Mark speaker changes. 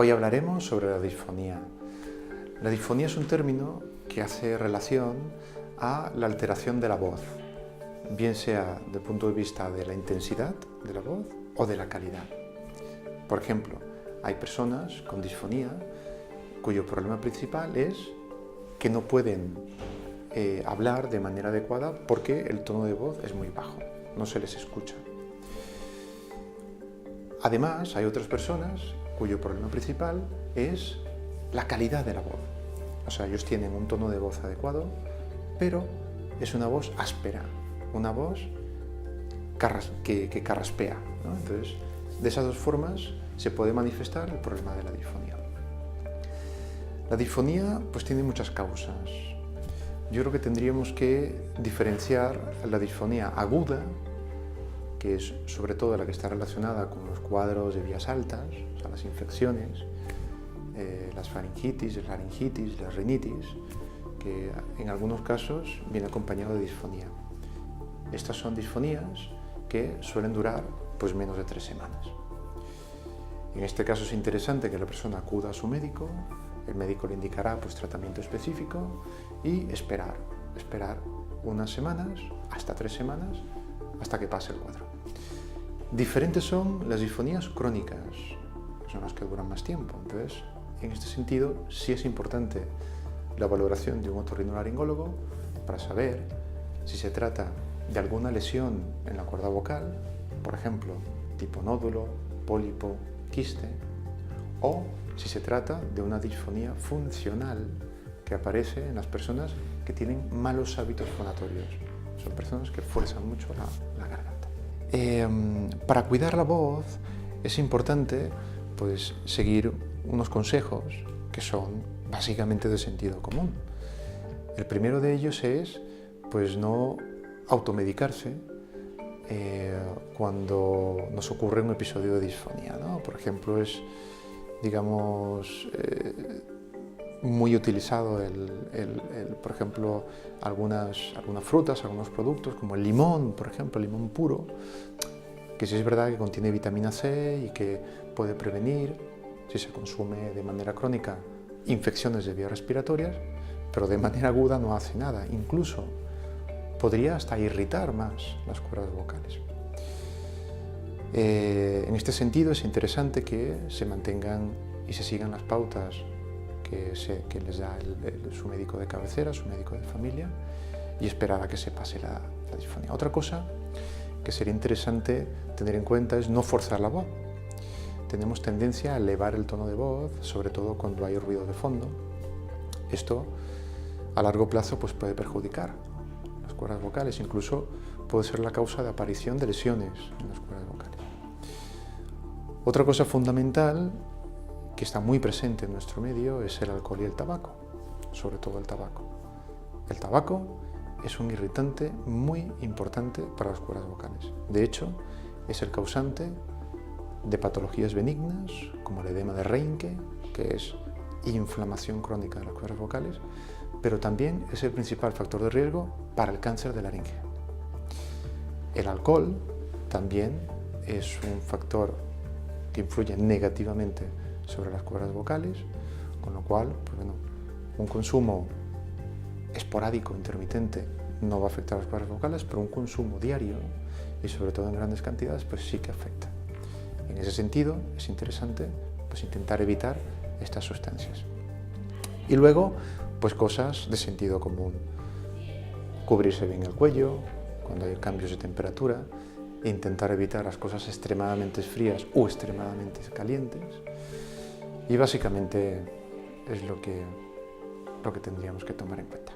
Speaker 1: Hoy hablaremos sobre la disfonía. La disfonía es un término que hace relación a la alteración de la voz, bien sea desde el punto de vista de la intensidad de la voz o de la calidad. Por ejemplo, hay personas con disfonía cuyo problema principal es que no pueden hablar de manera adecuada porque el tono de voz es muy bajo, no se les escucha. Además, hay otras personas cuyo problema principal es la calidad de la voz. O sea, ellos tienen un tono de voz adecuado, pero es una voz áspera, una voz que carraspea, ¿no? Entonces, de esas dos formas se puede manifestar el problema de la disfonía. La disfonía pues tiene muchas causas. Yo creo que tendríamos que diferenciar la disfonía aguda, que es sobre todo la que está relacionada con los cuadros de vías altas, o sea, las infecciones, las faringitis, la laringitis, la rinitis, que en algunos casos viene acompañado de disfonía. Estas son disfonías que suelen durar pues menos de 3 semanas. En este caso es interesante que la persona acuda a su médico, el médico le indicará pues tratamiento específico y esperar unas semanas, hasta 3 semanas, hasta que pase el cuadro. Diferentes son las disfonías crónicas, que son las que duran más tiempo. Entonces, en este sentido, sí es importante la valoración de un otorrinolaringólogo para saber si se trata de alguna lesión en la cuerda vocal, por ejemplo, tipo nódulo, pólipo, quiste, o si se trata de una disfonía funcional que aparece en las personas que tienen malos hábitos fonatorios. Son personas que fuerzan mucho la garganta. Para cuidar la voz es importante pues, seguir unos consejos que son básicamente de sentido común. El primero de ellos es pues, no automedicarse cuando nos ocurre un episodio de disfonía, ¿no? Por ejemplo, es, digamos, muy utilizado por ejemplo, algunas frutas, algunos productos, como el limón, por ejemplo, el limón puro, que sí es verdad que contiene vitamina C y que puede prevenir, si se consume de manera crónica, infecciones de vías respiratorias, pero de manera aguda no hace nada. Incluso podría hasta irritar más las cuerdas vocales. En este sentido es interesante que se mantengan y se sigan las pautas que les da su médico de cabecera, su médico de familia, y esperar a que se pase la disfonía. Otra cosa que sería interesante tener en cuenta es no forzar la voz. Tenemos tendencia a elevar el tono de voz, sobre todo cuando hay ruido de fondo. Esto a largo plazo pues, puede perjudicar las cuerdas vocales, incluso puede ser la causa de aparición de lesiones en las cuerdas vocales. Otra cosa fundamental que está muy presente en nuestro medio es el alcohol y el tabaco, sobre todo el tabaco. El tabaco es un irritante muy importante para las cuerdas vocales. De hecho, es el causante de patologías benignas como el edema de Reinke, que es inflamación crónica de las cuerdas vocales, pero también es el principal factor de riesgo para el cáncer de laringe. El alcohol también es un factor que influye negativamente sobre las cuerdas vocales, con lo cual, pues bueno, un consumo esporádico, intermitente, no va a afectar a las cuerdas vocales, pero un consumo diario y sobre todo en grandes cantidades, pues sí que afecta. En ese sentido, es interesante pues, intentar evitar estas sustancias. Y luego, pues cosas de sentido común. Cubrirse bien el cuello cuando hay cambios de temperatura, e intentar evitar las cosas extremadamente frías o extremadamente calientes. Y básicamente es lo que tendríamos que tomar en cuenta.